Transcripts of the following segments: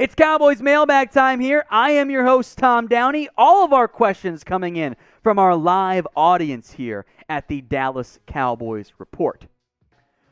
It's Cowboys Mailbag time here. I am your host, Tom Downey. All of our questions coming in from our live audience here at the Dallas Cowboys Report.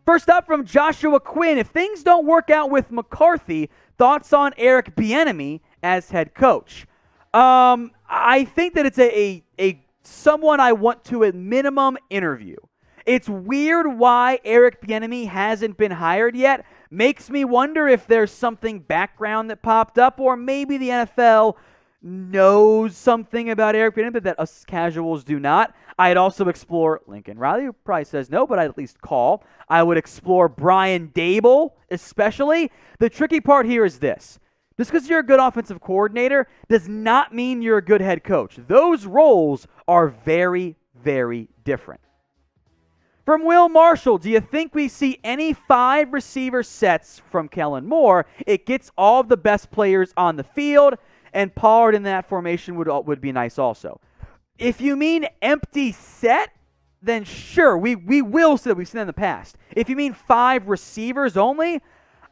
First up from Joshua Quinn, if things don't work out with McCarthy, thoughts on Eric Bieniemy as head coach? I think that it's a someone I want to at minimum interview. It's weird why Eric Bieniemy hasn't been hired yet. Makes me wonder if there's something background that popped up, or maybe the NFL knows something about Eric Bieniemy that us casuals do not. I'd also explore Lincoln Riley, who probably says no, but I'd at least call. I would explore Brian Daboll, especially. The tricky part here is this. Just because you're a good offensive coordinator does not mean you're a good head coach. Those roles are very, very different. From Will Marshall, do you think we see any 5 receiver sets from Kellen Moore? It gets all of the best players on the field, and Pollard in that formation would be nice also. If you mean empty set, then sure, we will see that. We've seen that in the past. If you mean 5 receivers only,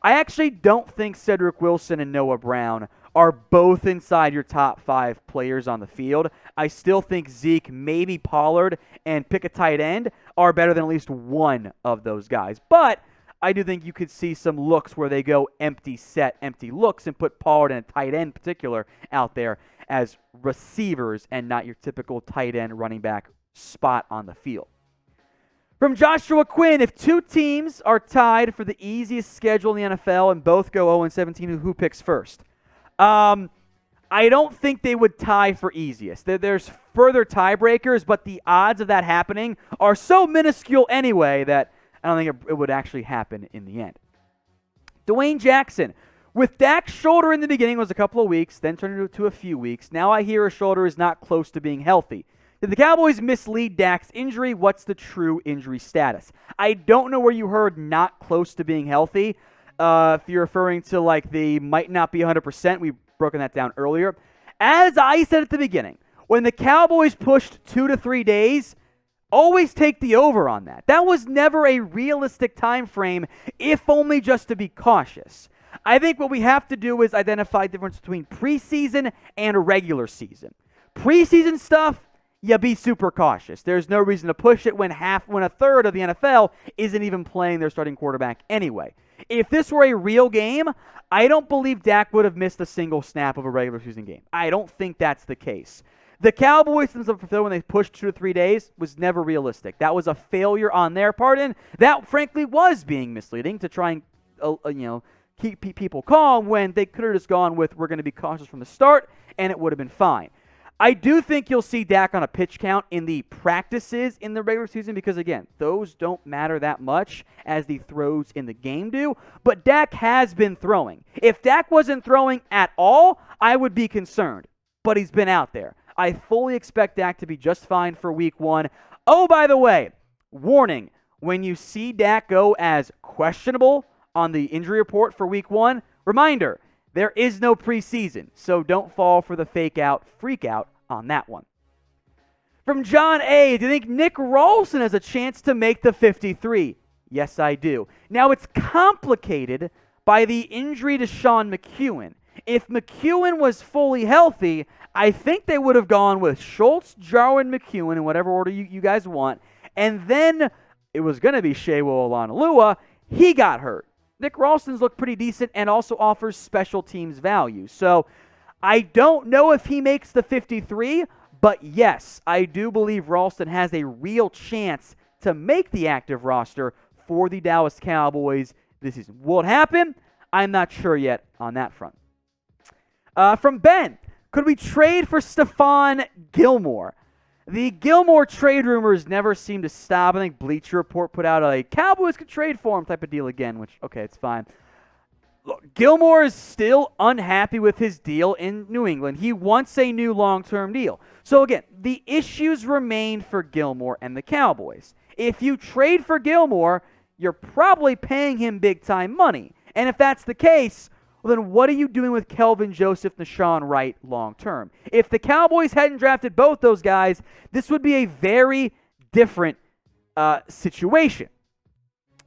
I actually don't think Cedric Wilson and Noah Brown are both inside your top 5 players on the field. I still think Zeke, maybe Pollard, and pick a tight end are better than at least one of those guys. But I do think you could see some looks where they go empty set, empty looks, and put Pollard and a tight end in particular out there as receivers and not your typical tight end running back spot on the field. From Joshua Quinn, if 2 teams are tied for the easiest schedule in the NFL and both go 0-17, who picks first? I don't think they would tie for easiest. There's further tiebreakers, but the odds of that happening are so minuscule anyway that I don't think it would actually happen in the end. Dwayne Jackson, with Dak's shoulder in the beginning was a couple of weeks, then turned into a few weeks. Now I hear his shoulder is not close to being healthy. Did the Cowboys mislead Dak's injury? What's the true injury status? I don't know where you heard not close to being healthy. If you're referring to like the might not be 100%, we've broken that down earlier. As I said at the beginning, when the Cowboys pushed 2 to 3 days, always take the over on that. That was never a realistic time frame, if only just to be cautious. I think what we have to do is identify the difference between preseason and regular season. Preseason stuff, you be super cautious. There's no reason to push it when a third of the NFL isn't even playing their starting quarterback anyway. If this were a real game, I don't believe Dak would have missed a single snap of a regular season game. I don't think that's the case. The Cowboys themselves, when they pushed 2 to 3 days, was never realistic. That was a failure on their part, and that frankly was being misleading to try and keep people calm when they could have just gone with, we're going to be cautious from the start, and it would have been fine. I do think you'll see Dak on a pitch count in the practices in the regular season because, again, those don't matter that much as the throws in the game do. But Dak has been throwing. If Dak wasn't throwing at all, I would be concerned. But he's been out there. I fully expect Dak to be just fine for week 1. Oh, by the way, warning, when you see Dak go as questionable on the injury report for week 1, reminder, there is no preseason, so don't fall for the freak out on that one. From John A., do you think Nick Ralston has a chance to make the 53? Yes, I do. Now, it's complicated by the injury to Sean McEwen. If McEwen was fully healthy, I think they would have gone with Schultz, Jarwin, McEwen, in whatever order you guys want, and then it was going to be Sheawo Olanolua. He got hurt. Nick Ralston's looked pretty decent and also offers special teams value. So I don't know if he makes the 53, but yes, I do believe Ralston has a real chance to make the active roster for the Dallas Cowboys this season. Will it happen? I'm not sure yet on that front. From Ben, could we trade for Stephon Gilmore? The Gilmore trade rumors never seem to stop. I think Bleacher Report put out a Cowboys could trade for him type of deal again, which, okay, it's fine. Look, Gilmore is still unhappy with his deal in New England. He wants a new long-term deal. So again, the issues remain for Gilmore and the Cowboys. If you trade for Gilmore, you're probably paying him big-time money. And if that's the case, well, then what are you doing with Kelvin Joseph, Nashawn Wright long-term? If the Cowboys hadn't drafted both those guys, this would be a very different situation.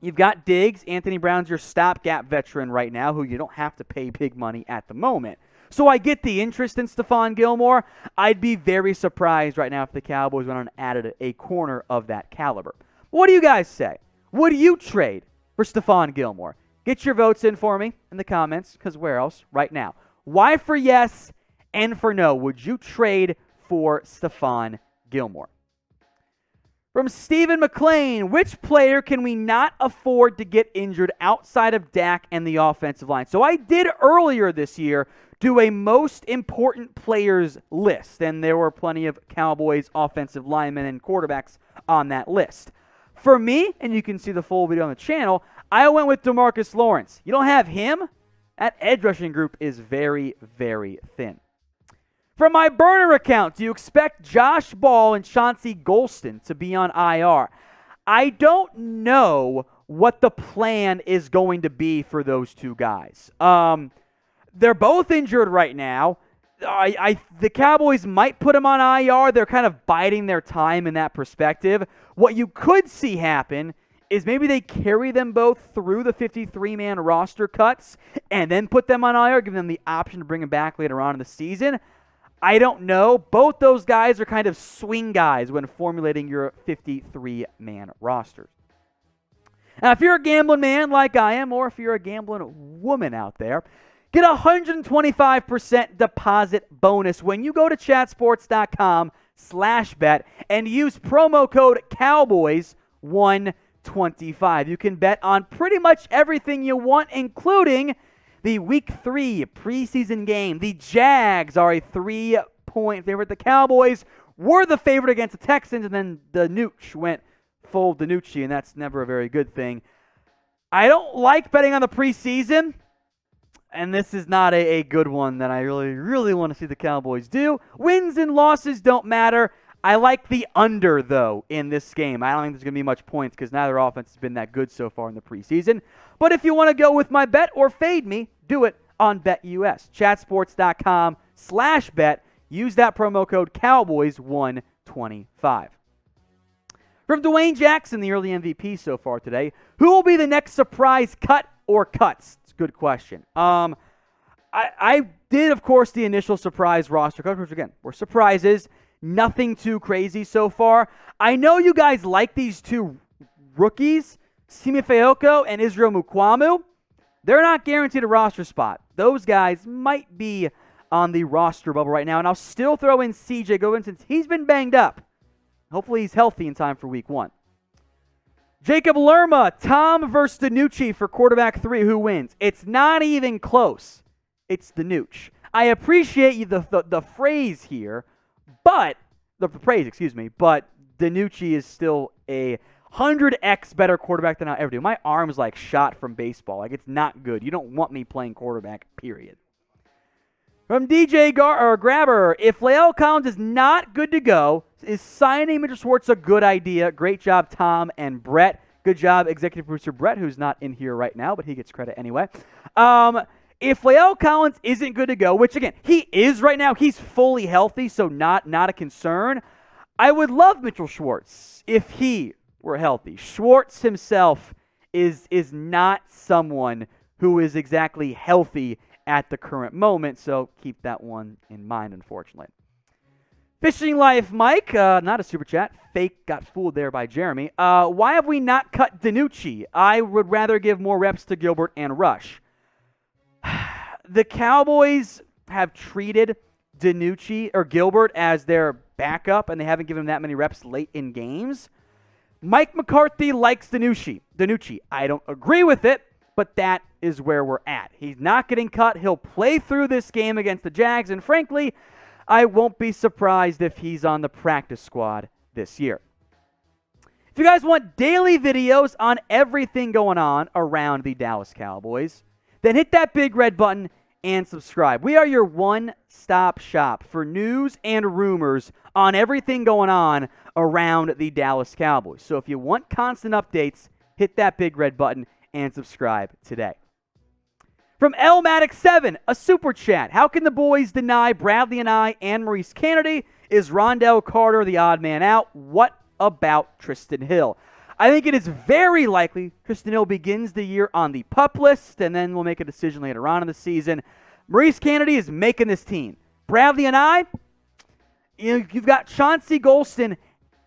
You've got Diggs. Anthony Brown's your stopgap veteran right now, who you don't have to pay big money at the moment. So I get the interest in Stephon Gilmore. I'd be very surprised right now if the Cowboys went on and added a corner of that caliber. What do you guys say? Would you trade for Stephon Gilmore? Get your votes in for me in the comments, because where else? Right now. Why for yes and for no would you trade for Stephon Gilmore? From Stephen McLean, which player can we not afford to get injured outside of Dak and the offensive line? So I did earlier this year do a most important players list, and there were plenty of Cowboys offensive linemen and quarterbacks on that list. For me, and you can see the full video on the channel, I went with DeMarcus Lawrence. You don't have him? That edge rushing group is very, very thin. From my burner account, do you expect Josh Ball and Chauncey Golston to be on IR? I don't know what the plan is going to be for those two guys. They're both injured right now. The Cowboys might put them on IR. They're kind of biding their time in that perspective. What you could see happen is maybe they carry them both through the 53-man roster cuts and then put them on IR, give them the option to bring them back later on in the season. I don't know. Both those guys are kind of swing guys when formulating your 53-man rosters. Now, if you're a gambling man like I am, or if you're a gambling woman out there, get a 125% deposit bonus when you go to chatsports.com/bet and use promo code Cowboys125. You can bet on pretty much everything you want, including the Week 3 preseason game. The Jags are a 3-point favorite. The Cowboys were the favorite against the Texans, and then DiNucci went full DiNucci, and that's never a very good thing. I don't like betting on the preseason, and this is not a good one that I really, really want to see the Cowboys do. Wins and losses don't matter. I like the under, though, in this game. I don't think there's going to be much points because neither offense has been that good so far in the preseason. But if you want to go with my bet or fade me, do it on BetUS. Chatsports.com/bet. Use that promo code Cowboys125. From Dwayne Jackson, the early MVP so far today, who will be the next surprise cut or cuts? It's a good question. I did, of course, the initial surprise roster cuts, which, again, were surprises. Nothing too crazy so far. I know you guys like these two rookies, Simi Fehoko and Israel Mukuamu. They're not guaranteed a roster spot. Those guys might be on the roster bubble right now, and I'll still throw in CJ Goodwin since he's been banged up. Hopefully he's healthy in time for Week 1. Jacob Lerma, Tom versus DiNucci for quarterback 3. Who wins? It's not even close. It's DiNucci. I appreciate you the phrase here, but but DiNucci is still a 100x better quarterback than I ever do. My arm's like shot from baseball. Like, it's not good. You don't want me playing quarterback, period. From DJ Grabber, if La'el Collins is not good to go, is signing Mitchell Schwartz a good idea? Great job, Tom and Brett. Good job, executive producer Brett, who's not in here right now, but he gets credit anyway. If La'el Collins isn't good to go, which, again, he is right now, he's fully healthy, so not a concern. I would love Mitchell Schwartz if he were healthy. Schwartz himself is not someone who is exactly healthy at the current moment, so keep that one in mind, unfortunately. Fishing Life Mike, not a super chat. Fake, got fooled there by Jeremy. Why have we not cut DiNucci? I would rather give more reps to Gilbert and Rush. The Cowboys have treated DiNucci or Gilbert as their backup, and they haven't given him that many reps late in games. Mike McCarthy likes DiNucci. I don't agree with it, but that is where we're at. He's not getting cut. He'll play through this game against the Jags, and frankly, I won't be surprised if he's on the practice squad this year. If you guys want daily videos on everything going on around the Dallas Cowboys, then hit that big red button and subscribe. We are your one-stop shop for news and rumors on everything going on around the Dallas Cowboys. So if you want constant updates, hit that big red button and subscribe today. From Elmatic7, a super chat. How can the boys deny Bradlee Anae and Maurice Canady? Is Rondell Carter the odd man out? What about Tristan Hill? I think it is very likely Tristan Hill begins the year on the PUP list, and then we'll make a decision later on in the season. Maurice Canady is making this team. Bradlee Anae, you've got Chauncey Golston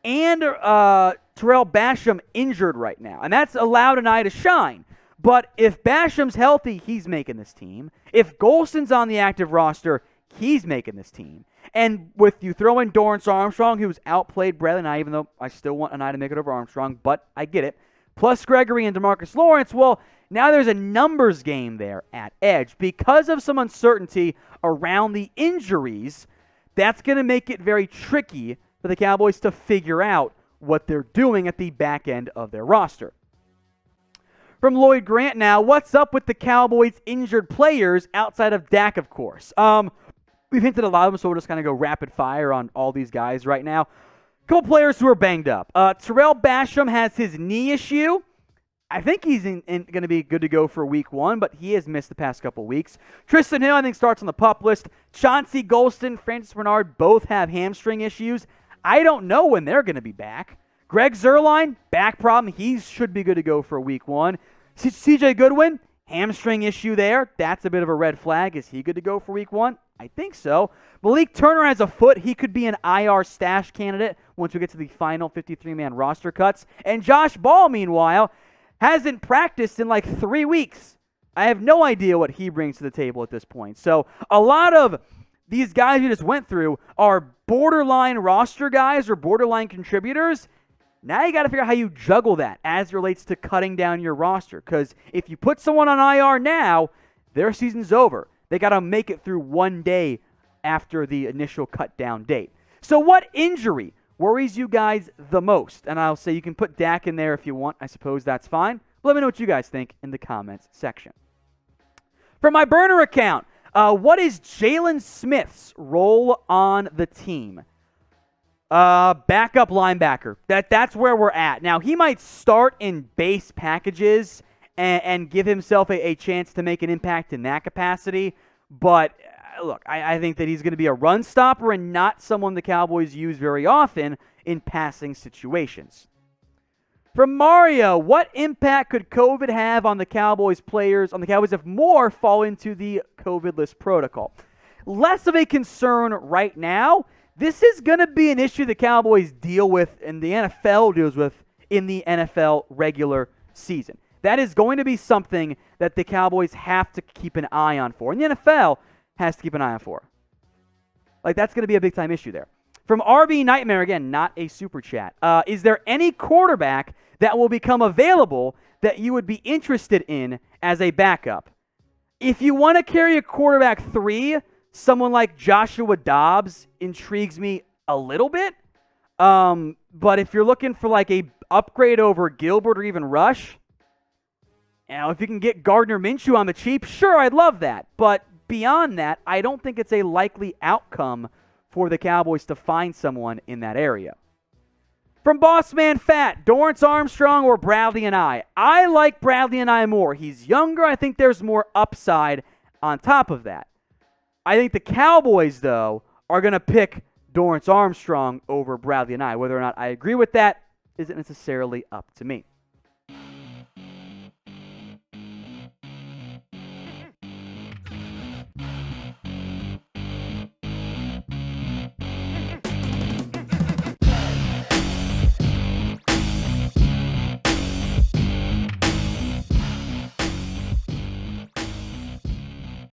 and Terrell Basham injured right now, and that's allowed Anae to shine. But if Basham's healthy, he's making this team. If Golston's on the active roster, he's making this team. And with you throw in Dorance Armstrong, who's outplayed Bradlee Anae, even though I still want Anae to make it over Armstrong, but I get it. Plus Gregory and DeMarcus Lawrence, well, now there's a numbers game there at edge. Because of some uncertainty around the injuries, that's going to make it very tricky for the Cowboys to figure out what they're doing at the back end of their roster. From Lloyd Grant now, what's up with the Cowboys' injured players outside of Dak, of course? We've hinted a lot of them, so we'll just kind of go rapid fire on all these guys right now. A couple players who are banged up. Terrell Basham has his knee issue. I think he's going to be good to go for week 1, but he has missed the past couple weeks. Tristan Hill, I think, starts on the PUP list. Chauncey Golston, Francis Bernard both have hamstring issues. I don't know when they're going to be back. Greg Zuerlein, back problem. He should be good to go for week 1. CJ Goodwin, hamstring issue there. That's a bit of a red flag. Is he good to go for week 1? I think so. Malik Turner has a foot. He could be an IR stash candidate once we get to the final 53-man roster cuts. And Josh Ball, meanwhile, hasn't practiced in like 3 weeks. I have no idea what he brings to the table at this point. So a lot of these guys you just went through are borderline roster guys or borderline contributors. Now you got to figure out how you juggle that as it relates to cutting down your roster. Because if you put someone on IR now, their season's over. They got to make it through 1 day after the initial cut down date. So what injury worries you guys the most? And I'll say you can put Dak in there if you want. I suppose that's fine. But let me know what you guys think in the comments section. For my burner account, what is Jaylon Smith's role on the team? Backup linebacker. That's where we're at. Now, he might start in base packages and give himself a chance to make an impact in that capacity. But, look, I think that he's going to be a run stopper and not someone the Cowboys use very often in passing situations. From Mario, what impact could COVID have on the Cowboys players, if more fall into the COVID list protocol? Less of a concern right now. This is going to be an issue the Cowboys deal with and the NFL deals with in the NFL regular season. That is going to be something that the Cowboys have to keep an eye on for, and the NFL has to keep an eye on for. Like, that's going to be a big-time issue there. From RB Nightmare, again, not a super chat. Is there any quarterback that will become available that you would be interested in as a backup? If you want to carry a quarterback 3, someone like Joshua Dobbs intrigues me a little bit. But if you're looking for like a upgrade over Gilbert or even Rush, if you can get Gardner Minshew on the cheap, sure, I'd love that. But beyond that, I don't think it's a likely outcome for the Cowboys to find someone in that area. From Bossman Fat, Dorance Armstrong or Bradlee Anae? I like Bradlee Anae more. He's younger. I think there's more upside on top of that. I think the Cowboys, though, are going to pick Dorance Armstrong over Bradlee Anae. Whether or not I agree with that isn't necessarily up to me.